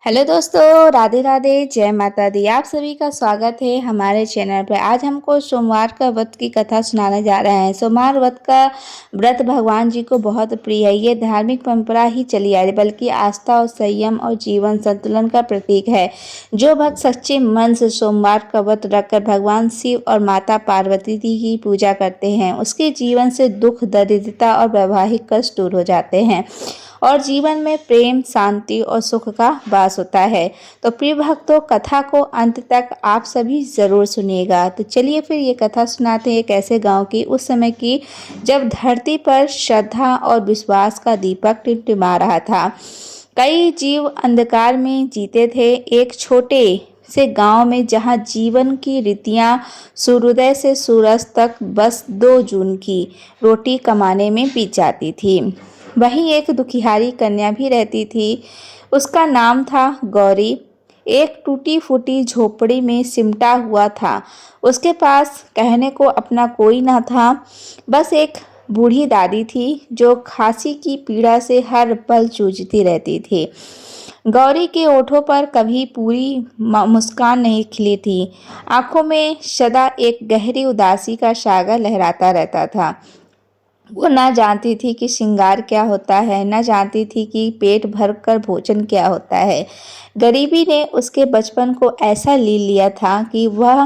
Hello दोस्तों, राधे राधे, जय माता दी। आप सभी का स्वागत है हमारे चैनल पर। आज हमको सोमवार का व्रत की कथा सुनाने जा रहे हैं। सोमवार व्रत का व्रत भगवान जी को बहुत प्रिय है। ये धार्मिक परंपरा ही चली आ रही, बल्कि आस्था और संयम और जीवन संतुलन का प्रतीक है। जो भक्त सच्चे मन से सोमवार का व्रत रखकर भगवान शिव और माता पार्वती की पूजा करते हैं, उसके जीवन से दुख, दरिद्रता और वैवाहिक कष्ट दूर हो जाते हैं और जीवन में प्रेम, शांति और सुख का वास होता है। तो प्रिय भक्तों, कथा को अंत तक आप सभी ज़रूर सुनिएगा। तो चलिए फिर ये कथा सुनाते हैं एक ऐसे गांव की, उस समय की, जब धरती पर श्रद्धा और विश्वास का दीपक टिमटिमा रहा था। कई जीव अंधकार में जीते थे। एक छोटे से गांव में जहां जीवन की रीतियां सूर्योदय से सूरज तक बस 2 जून की रोटी कमाने में बीत जाती थी। वहीं एक दुखिहारी कन्या भी रहती थी। उसका नाम था गौरी। एक टूटी फूटी झोपड़ी में सिमटा हुआ था। उसके पास कहने को अपना कोई ना था, बस एक बूढ़ी दादी थी जो खांसी की पीड़ा से हर पल जूझती रहती थी। गौरी के ओठों पर कभी पूरी मुस्कान नहीं खिली थी। आंखों में सदा एक गहरी उदासी का सागर लहराता रहता था। वो ना जानती थी कि श्रृंगार क्या होता है, ना जानती थी कि पेट भर कर भोजन क्या होता है। गरीबी ने उसके बचपन को ऐसा ले लिया था कि वह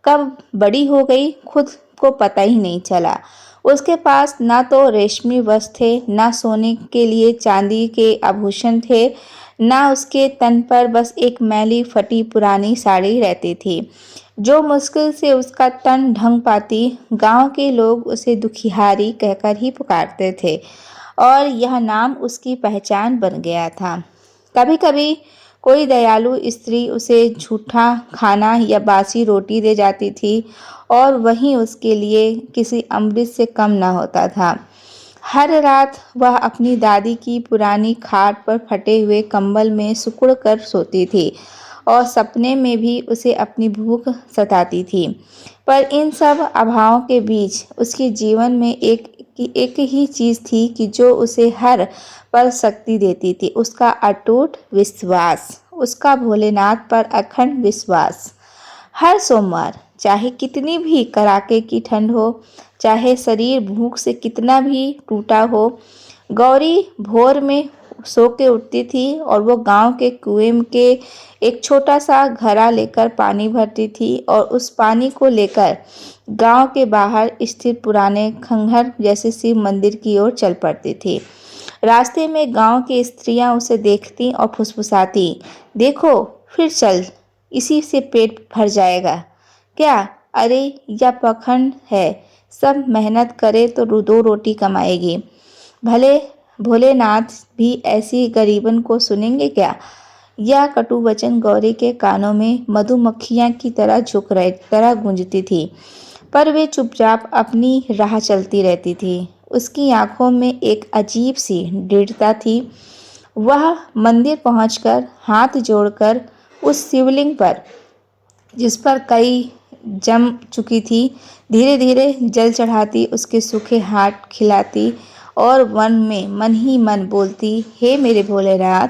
कब बड़ी हो गई खुद को पता ही नहीं चला। उसके पास ना तो रेशमी वस्त्र थे, ना सोने के लिए चांदी के आभूषण थे, ना उसके तन पर बस एक मैली फटी पुरानी साड़ी रहती थी जो मुश्किल से उसका तन ढंग पाती। गांव के लोग उसे दुखिहारी कहकर ही पुकारते थे और यह नाम उसकी पहचान बन गया था। कभी कभी कोई दयालु स्त्री उसे झूठा खाना या बासी रोटी दे जाती थी और वहीं उसके लिए किसी अमृत से कम न होता था। हर रात वह अपनी दादी की पुरानी खाट पर फटे हुए कंबल में सिकुड़ कर सोती थी और सपने में भी उसे अपनी भूख सताती थी। पर इन सब अभावों के बीच उसके जीवन में एक ही चीज़ थी कि जो उसे हर पल शक्ति देती थी, उसका अटूट विश्वास, उसका भोलेनाथ पर अखंड विश्वास। हर सोमवार, चाहे कितनी भी कड़ाके की ठंड हो, चाहे शरीर भूख से कितना भी टूटा हो, गौरी भोर में सो के उठती थी और वो गांव के कुएं के एक छोटा सा घड़ा लेकर पानी भरती थी और उस पानी को लेकर गांव के बाहर स्थित पुराने खंडहर जैसे शिव मंदिर की ओर चल पड़ती थी। रास्ते में गांव की स्त्रियां उसे देखती और फुसफुसाती, देखो फिर चल, इसी से पेट भर जाएगा क्या? अरे यह पखंड है, सब मेहनत करे तो 2 रोटी कमाएगी। भले भोलेनाथ भी ऐसी गरीबन को सुनेंगे क्या? यह कटु वचन गौरी के कानों में मधुमक्खियां की तरह गूंजती थी, पर वे चुपचाप अपनी राह चलती रहती थी। उसकी आंखों में एक अजीब सी दृढ़ता थी। वह मंदिर पहुंचकर हाथ जोड़कर उस शिवलिंग पर, जिस पर कई जम चुकी थी, धीरे धीरे जल चढ़ाती, उसके सूखे हाथ खिलाती और मन ही मन बोलती, हे मेरे भोलेनाथ,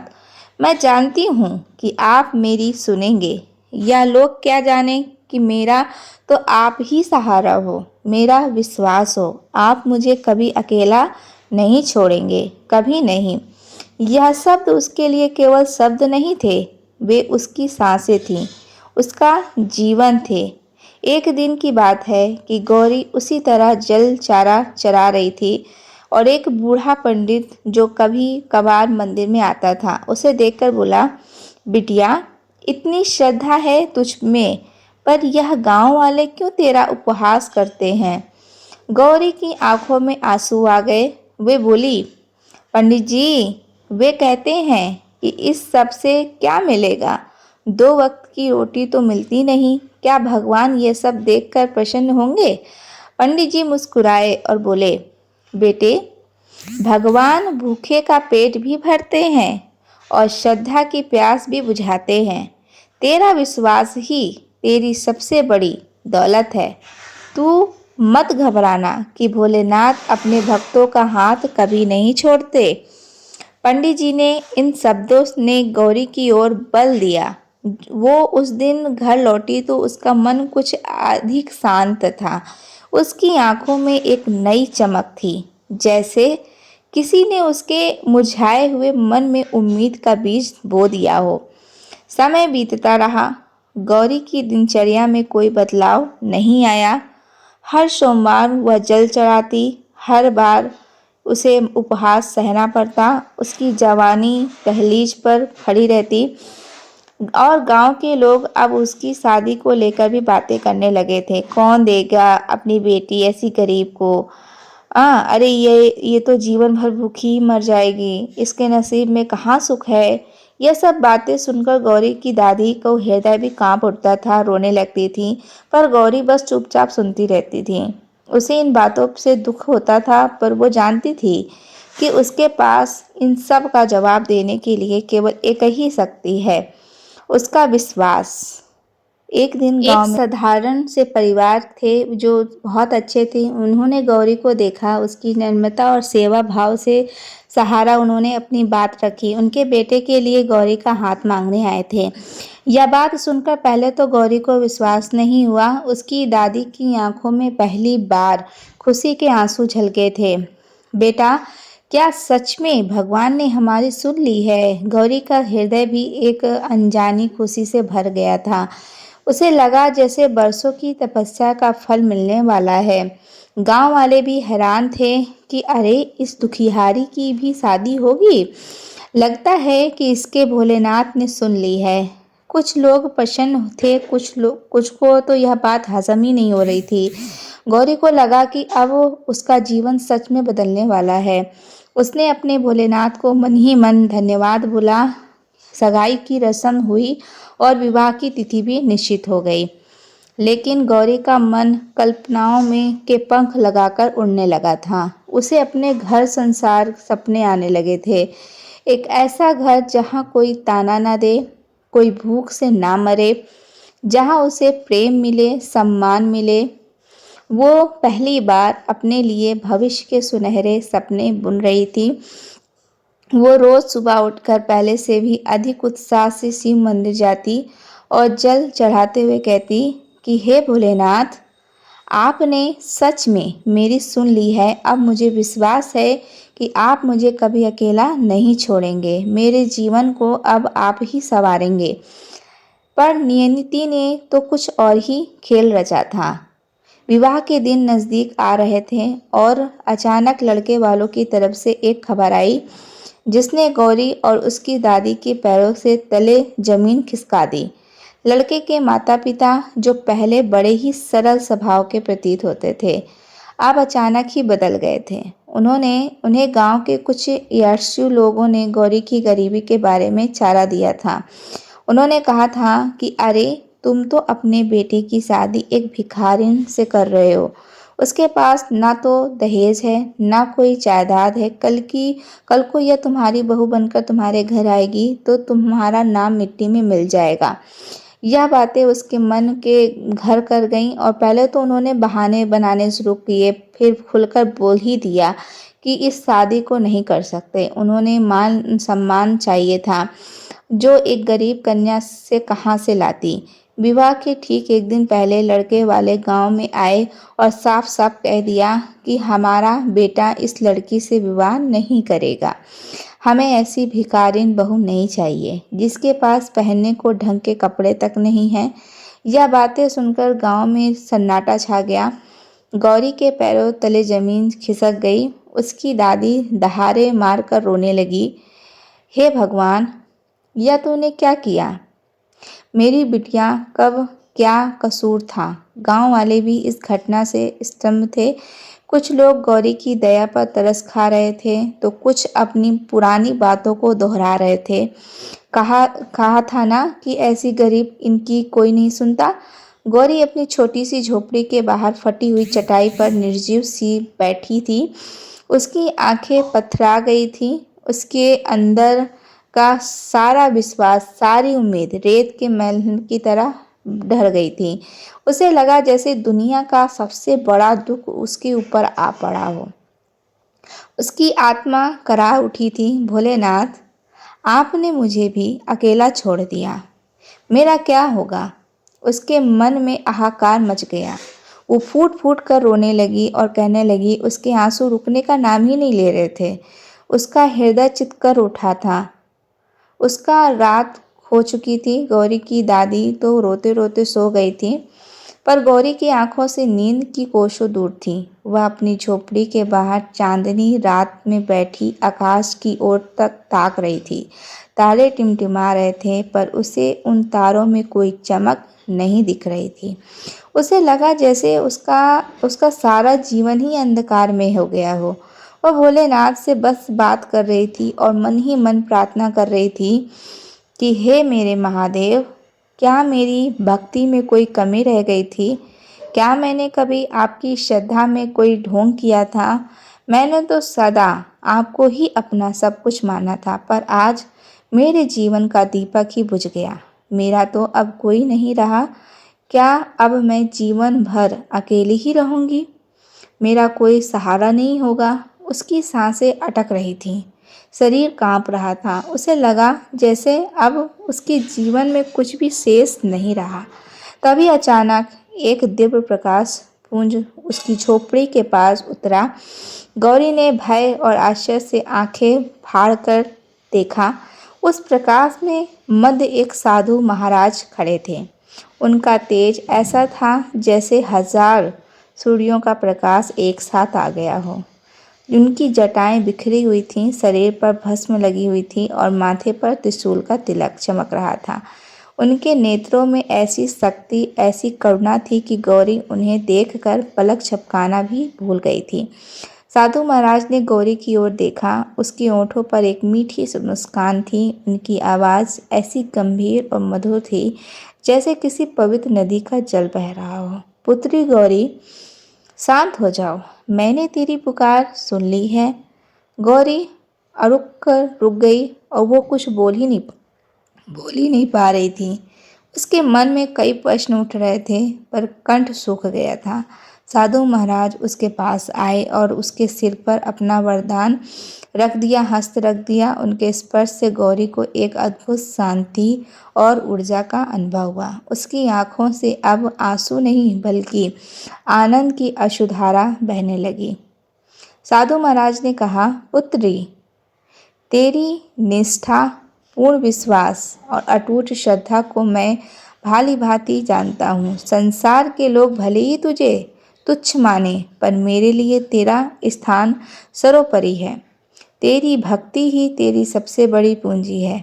मैं जानती हूँ कि आप मेरी सुनेंगे। या लोग क्या जाने कि मेरा तो आप ही सहारा हो, मेरा विश्वास हो, आप मुझे कभी अकेला नहीं छोड़ेंगे, कभी नहीं। यह शब्द उसके लिए केवल शब्द नहीं थे, वे उसकी सांसें थीं, उसका जीवन थे। एक दिन की बात है कि गौरी उसी तरह जल चारा चरा रही थी और एक बूढ़ा पंडित जो कभी कभार मंदिर में आता था, उसे देखकर बोला, बिटिया, इतनी श्रद्धा है तुझ में, पर यह गांव वाले क्यों तेरा उपहास करते हैं? गौरी की आंखों में आंसू आ गए। वे बोली, पंडित जी, वे कहते हैं कि इस सब से क्या मिलेगा? 2 वक्त की रोटी तो मिलती नहीं, क्या भगवान ये सब देखकर प्रसन्न होंगे? पंडित जी मुस्कुराए और बोले, बेटे, भगवान भूखे का पेट भी भरते हैं और श्रद्धा की प्यास भी बुझाते हैं। तेरा विश्वास ही तेरी सबसे बड़ी दौलत है। तू मत घबराना कि भोलेनाथ अपने भक्तों का हाथ कभी नहीं छोड़ते। पंडित जी ने इन शब्दों ने गौरी की ओर बल दिया। वो उस दिन घर लौटी तो उसका मन कुछ अधिक शांत था। उसकी आंखों में एक नई चमक थी, जैसे किसी ने उसके मुरझाए हुए मन में उम्मीद का बीज बो दिया हो। समय बीतता रहा। गौरी की दिनचर्या में कोई बदलाव नहीं आया। हर सोमवार वह जल चढ़ाती, हर बार उसे उपहास सहना पड़ता। उसकी जवानी दहलीज पर खड़ी रहती और गांव के लोग अब उसकी शादी को लेकर भी बातें करने लगे थे। कौन देगा अपनी बेटी ऐसी गरीब को? अरे ये तो जीवन भर भूखी ही मर जाएगी, इसके नसीब में कहाँ सुख है। यह सब बातें सुनकर गौरी की दादी को हृदय भी कांप उठता था, रोने लगती थी। पर गौरी बस चुपचाप सुनती रहती थी। उसे इन बातों से दुख होता था, पर वो जानती थी कि उसके पास इन सब का जवाब देने के लिए केवल एक ही शक्ति है, उसका विश्वास। एक दिन गांव में साधारण से परिवार थे जो बहुत अच्छे थे। उन्होंने गौरी को देखा, उसकी नम्रता और सेवा भाव से सहारा उन्होंने अपनी बात रखी। उनके बेटे के लिए गौरी का हाथ मांगने आए थे। यह बात सुनकर पहले तो गौरी को विश्वास नहीं हुआ। उसकी दादी की आंखों में पहली बार खुशी के आंसू झलके थे। बेटा, क्या सच में भगवान ने हमारी सुन ली है? गौरी का हृदय भी एक अनजानी खुशी से भर गया था। उसे लगा जैसे बरसों की तपस्या का फल मिलने वाला है। गांव वाले भी हैरान थे कि अरे, इस दुखिहारी की भी शादी होगी। लगता है कि इसके भोलेनाथ ने सुन ली है। कुछ लोग प्रसन्न थे, कुछ को तो यह बात हजम ही नहीं हो रही थी। गौरी को लगा कि अब उसका जीवन सच में बदलने वाला है। उसने अपने भोलेनाथ को मन ही मन धन्यवाद बोला। सगाई की रस्म हुई और विवाह की तिथि भी निश्चित हो गई। लेकिन गौरी का मन कल्पनाओं में के पंख लगाकर उड़ने लगा था। उसे अपने घर संसार सपने आने लगे थे। एक ऐसा घर जहाँ कोई ताना ना दे, कोई भूख से ना मरे, जहाँ उसे प्रेम मिले, सम्मान मिले। वो पहली बार अपने लिए भविष्य के सुनहरे सपने बुन रही थी। वो रोज सुबह उठकर पहले से भी अधिक उत्साह से शिव मंदिर जाती और जल चढ़ाते हुए कहती कि हे भोलेनाथ, आपने सच में मेरी सुन ली है। अब मुझे विश्वास है कि आप मुझे कभी अकेला नहीं छोड़ेंगे। मेरे जीवन को अब आप ही संवारेंगे। पर नियति ने तो कुछ और ही खेल रचा था। विवाह के दिन नज़दीक आ रहे थे और अचानक लड़के वालों की तरफ से एक खबर आई, जिसने गौरी और उसकी दादी के पैरों से तले जमीन खिसका दी। लड़के के माता पिता, जो पहले बड़े ही सरल स्वभाव के प्रतीत होते थे, अब अचानक ही बदल गए थे। उन्हें गांव के कुछ ईर्ष्यु लोगों ने गौरी की गरीबी के बारे में चारा दिया था। उन्होंने कहा था कि अरे, तुम तो अपने बेटे की शादी एक भिखारिन से कर रहे हो। उसके पास ना तो दहेज है, ना कोई जायदाद है। कल को यह तुम्हारी बहू बनकर तुम्हारे घर आएगी तो तुम्हारा नाम मिट्टी में मिल जाएगा। यह बातें उसके मन के घर कर गईं और पहले तो उन्होंने बहाने बनाने शुरू किए, फिर खुलकर बोल ही दिया कि इस शादी को नहीं कर सकते। उन्होंने मान सम्मान चाहिए था, जो एक गरीब कन्या से कहाँ से लाती। विवाह के ठीक एक दिन पहले लड़के वाले गांव में आए और साफ साफ कह दिया कि हमारा बेटा इस लड़की से विवाह नहीं करेगा। हमें ऐसी भिखारिन बहू नहीं चाहिए, जिसके पास पहनने को ढंग के कपड़े तक नहीं हैं। यह बातें सुनकर गांव में सन्नाटा छा गया। गौरी के पैरों तले जमीन खिसक गई। उसकी दादी दहाड़े मारकर रोने लगी। हे भगवान, यह तूने क्या किया? मेरी बिटिया कब क्या कसूर था? गांव वाले भी इस घटना से स्तब्ध थे। कुछ लोग गौरी की दया पर तरस खा रहे थे तो कुछ अपनी पुरानी बातों को दोहरा रहे थे। कहा था ना कि ऐसी गरीब इनकी कोई नहीं सुनता। गौरी अपनी छोटी सी झोपड़ी के बाहर फटी हुई चटाई पर निर्जीव सी बैठी थी। उसकी आंखें पथरा गई थी। उसके अंदर का सारा विश्वास, सारी उम्मीद रेत के महल की तरह ढह गई थी। उसे लगा जैसे दुनिया का सबसे बड़ा दुख उसके ऊपर आ पड़ा हो। उसकी आत्मा कराह उठी थी। भोलेनाथ, आपने मुझे भी अकेला छोड़ दिया, मेरा क्या होगा? उसके मन में हाहाकार मच गया। वो फूट फूट कर रोने लगी और कहने लगी। उसके आंसू रुकने का नाम ही नहीं ले रहे थे। उसका हृदय चित्कर उठा था। उसका रात हो चुकी थी। गौरी की दादी तो रोते रोते सो गई थी, पर गौरी की आंखों से नींद की कोसों दूर थी। वह अपनी झोपड़ी के बाहर चांदनी रात में बैठी आकाश की ओर तक ताक रही थी। तारे टिमटिमा रहे थे, पर उसे उन तारों में कोई चमक नहीं दिख रही थी। उसे लगा जैसे उसका उसका सारा जीवन ही अंधकार में हो गया हो। वह भोलेनाथ से बस बात कर रही थी और मन ही मन प्रार्थना कर रही थी कि हे मेरे महादेव, क्या मेरी भक्ति में कोई कमी रह गई थी? क्या मैंने कभी आपकी श्रद्धा में कोई ढोंग किया था? मैंने तो सदा आपको ही अपना सब कुछ माना था, पर आज मेरे जीवन का दीपक ही बुझ गया। मेरा तो अब कोई नहीं रहा। क्या अब मैं जीवन भर अकेली ही रहूंगी? मेरा कोई सहारा नहीं होगा। उसकी सांसें अटक रही थीं, शरीर कांप रहा था। उसे लगा जैसे अब उसके जीवन में कुछ भी शेष नहीं रहा। तभी अचानक एक दिव्य प्रकाश पुंज उसकी झोपड़ी के पास उतरा। गौरी ने भय और आश्चर्य से आंखें फाड़कर देखा। उस प्रकाश में मध्य एक साधु महाराज खड़े थे। उनका तेज ऐसा था जैसे 1000 सूर्यों का प्रकाश एक साथ आ गया हो। उनकी जटाएं बिखरी हुई थीं, शरीर पर भस्म लगी हुई थी और माथे पर त्रिशूल का तिलक चमक रहा था। उनके नेत्रों में ऐसी शक्ति, ऐसी करुणा थी कि गौरी उन्हें देखकर पलक झपकाना भी भूल गई थी। साधु महाराज ने गौरी की ओर देखा। उसके होठों पर एक मीठी सी मुस्कान थी। उनकी आवाज़ ऐसी गंभीर और मधुर थी जैसे किसी पवित्र नदी का जल बह रहा हो। पुत्री गौरी, शांत हो जाओ, मैंने तेरी पुकार सुन ली है। गौरी रुक गई और वो कुछ बोल ही नहीं पा रही थी। उसके मन में कई प्रश्न उठ रहे थे, पर कंठ सूख गया था। साधु महाराज उसके पास आए और उसके सिर पर अपना वरदान रख दिया, हस्त रख दिया। उनके स्पर्श से गौरी को एक अद्भुत शांति और ऊर्जा का अनुभव हुआ। उसकी आंखों से अब आंसू नहीं बल्कि आनंद की अश्रुधारा बहने लगी। साधु महाराज ने कहा, पुत्री, तेरी निष्ठा, पूर्ण विश्वास और अटूट श्रद्धा को मैं भाली भांति जानता हूँ। संसार के लोग भले ही तुझे तुच्छ माने, पर मेरे लिए तेरा स्थान सर्वोपरि है। तेरी भक्ति ही तेरी सबसे बड़ी पूंजी है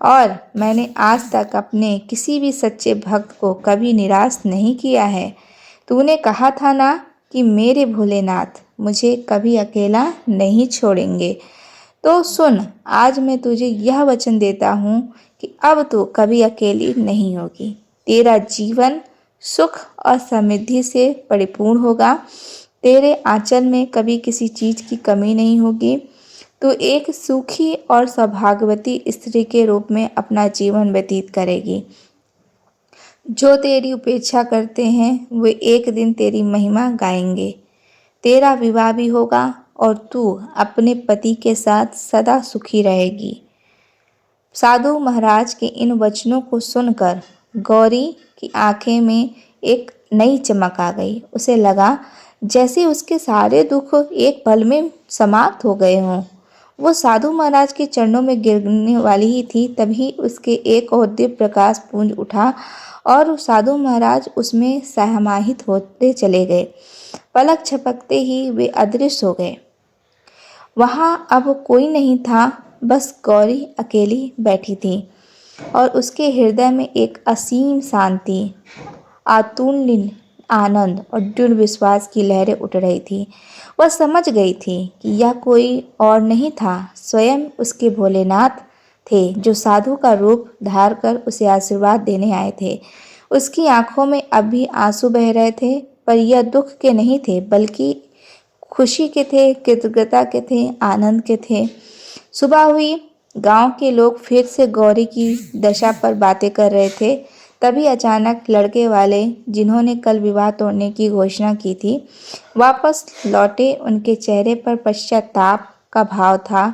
और मैंने आज तक अपने किसी भी सच्चे भक्त को कभी निराश नहीं किया है। तूने कहा था ना कि मेरे भोलेनाथ मुझे कभी अकेला नहीं छोड़ेंगे। तो सुन, आज मैं तुझे यह वचन देता हूँ कि अब तू कभी अकेली नहीं होगी। तेरा जीवन सुख और समृद्धि से परिपूर्ण होगा। तेरे आंचल में कभी किसी चीज़ की कमी नहीं होगी। तू एक सुखी और सौभाग्यवती स्त्री के रूप में अपना जीवन व्यतीत करेगी। जो तेरी उपेक्षा करते हैं वे एक दिन तेरी महिमा गाएंगे। तेरा विवाह भी होगा और तू अपने पति के साथ सदा सुखी रहेगी। साधु महाराज के इन वचनों को सुनकर गौरी की आंखें में एक नई चमक आ गई। उसे लगा जैसे उसके सारे दुख एक पल में समाप्त हो गए हों। वो साधु महाराज के चरणों में गिरने वाली ही थी, तभी उसके एक और दिव्य प्रकाश पुंज उठा और साधु महाराज उसमें समाहित होते चले गए। पलक झपकते ही वे अदृश्य हो गए। वहाँ अब कोई नहीं था, बस गौरी अकेली बैठी थी और उसके हृदय में एक असीम शांति, अतुलनीय आनंद और दृढ़ विश्वास की लहरें उठ रही थी। वह समझ गई थी कि यह कोई और नहीं था, स्वयं उसके भोलेनाथ थे, जो साधु का रूप धार कर उसे आशीर्वाद देने आए थे। उसकी आंखों में अब भी आंसू बह रहे थे, पर यह दुख के नहीं थे, बल्कि खुशी के थे, कृतज्ञता के थे, आनंद के थे। सुबह हुई। गांव के लोग फिर से गौरी की दशा पर बातें कर रहे थे। तभी अचानक लड़के वाले जिन्होंने कल विवाह तोड़ने की घोषणा की थी वापस लौटे। उनके चेहरे पर पश्चाताप का भाव था।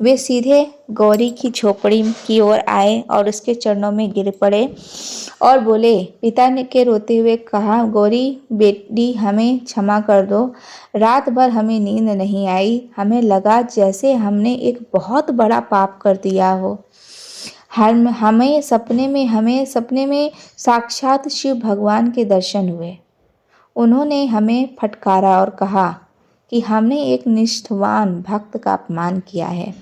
वे सीधे गौरी की झोपड़ी की ओर आए और उसके चरणों में गिर पड़े और बोले। पिता ने के रोते हुए कहा, गौरी बेटी, हमें क्षमा कर दो। रात भर हमें नींद नहीं आई। हमें लगा जैसे हमने एक बहुत बड़ा पाप कर दिया हो। हमें सपने में साक्षात शिव भगवान के दर्शन हुए। उन्होंने हमें फटकारा और कहा कि हमने एक निष्ठावान भक्त का अपमान किया है।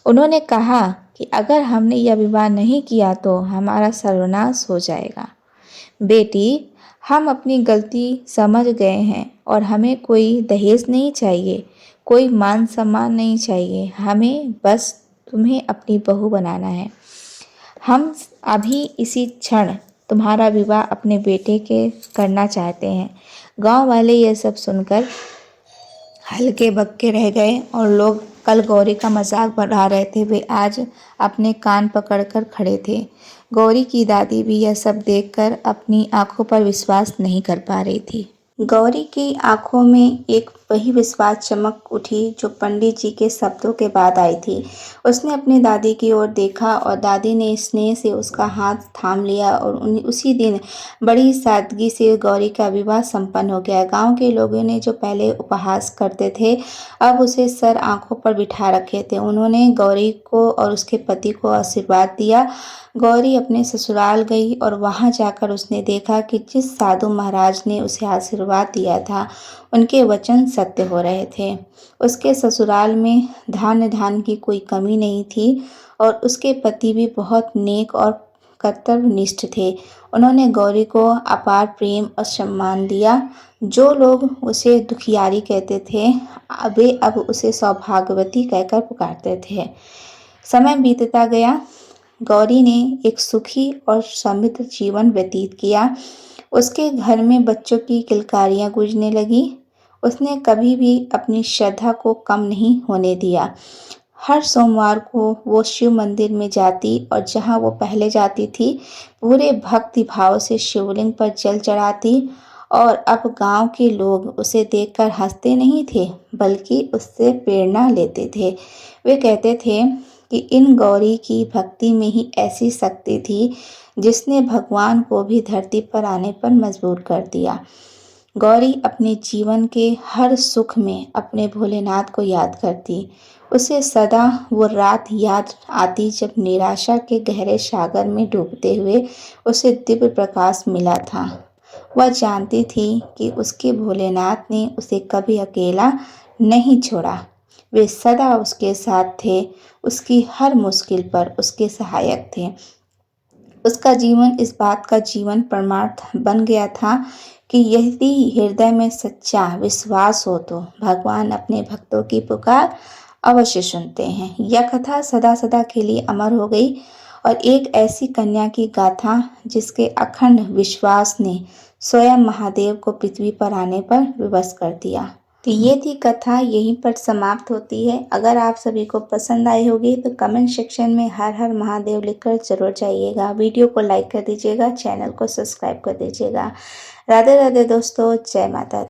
उन्होंने कहा कि अगर हमने यह विवाह नहीं किया तो हमारा सर्वनाश हो जाएगा। बेटी, हम अपनी गलती समझ गए हैं और हमें कोई दहेज नहीं चाहिए, कोई मान सम्मान नहीं चाहिए। हमें बस तुम्हें अपनी बहू बनाना है। हम अभी इसी क्षण तुम्हारा विवाह अपने बेटे के करना चाहते हैं। गांव वाले यह सब सुनकर हल्के बक्के रह गए और लोग कल गौरी का मजाक बना रहे थे वे आज अपने कान पकड़कर खड़े थे। गौरी की दादी भी यह सब देखकर अपनी आंखों पर विश्वास नहीं कर पा रही थी। गौरी की आंखों में एक वही विश्वास चमक उठी जो पंडित जी के शब्दों के बाद आई थी। उसने अपनी दादी की ओर देखा और दादी ने स्नेह से उसका हाथ थाम लिया और उसी दिन बड़ी सादगी से गौरी का विवाह संपन्न हो गया। गांव के लोगों ने जो पहले उपहास करते थे अब उसे सर आंखों पर बिठा रखे थे। उन्होंने गौरी को और उसके पति को आशीर्वाद दिया। गौरी अपने ससुराल गई और वहां जाकर उसने देखा कि जिस साधु महाराज ने उसे आशीर्वाद दिया था उनके वचन सत्य हो रहे थे। उसके ससुराल में धान की कोई कमी नहीं थी और उसके पति भी बहुत नेक और कर्तव्यनिष्ठ थे। उन्होंने गौरी को अपार प्रेम और सम्मान दिया। जो लोग उसे दुखियारी कहते थे वे अब उसे सौभाग्यवती कहकर पुकारते थे। समय बीतता गया। गौरी ने एक सुखी और समृद्ध जीवन व्यतीत किया। उसके घर में बच्चों की किलकारियां गूंजने लगी। उसने कभी भी अपनी श्रद्धा को कम नहीं होने दिया। हर सोमवार को वो शिव मंदिर में जाती और जहां वो पहले जाती थी पूरे भक्ति भाव से शिवलिंग पर जल चढ़ाती। और अब गांव के लोग उसे देखकर हंसते नहीं थे बल्कि उससे प्रेरणा लेते थे। वे कहते थे कि इन गौरी की भक्ति में ही ऐसी शक्ति थी जिसने भगवान को भी धरती पर आने पर मजबूर कर दिया। गौरी अपने जीवन के हर सुख में अपने भोलेनाथ को याद करती। उसे सदा वो रात याद आती जब निराशा के गहरे सागर में डूबते हुए उसे दिव्य प्रकाश मिला था। वह जानती थी कि उसके भोलेनाथ ने उसे कभी अकेला नहीं छोड़ा। वे सदा उसके साथ थे, उसकी हर मुश्किल पर उसके सहायक थे। उसका जीवन इस बात का जीवन प्रमाण बन गया था कि यदि हृदय में सच्चा विश्वास हो तो भगवान अपने भक्तों की पुकार अवश्य सुनते हैं। यह कथा सदा सदा के लिए अमर हो गई और एक ऐसी कन्या की गाथा जिसके अखंड विश्वास ने स्वयं महादेव को पृथ्वी पर आने पर विवश कर दिया। तो ये थी कथा, यहीं पर समाप्त होती है। अगर आप सभी को पसंद आई होगी तो कमेंट सेक्शन में हर हर महादेव लिखकर जरूर जाइएगा। वीडियो को लाइक कर दीजिएगा, चैनल को सब्सक्राइब कर दीजिएगा। राधे राधे दोस्तों, जय माता दी।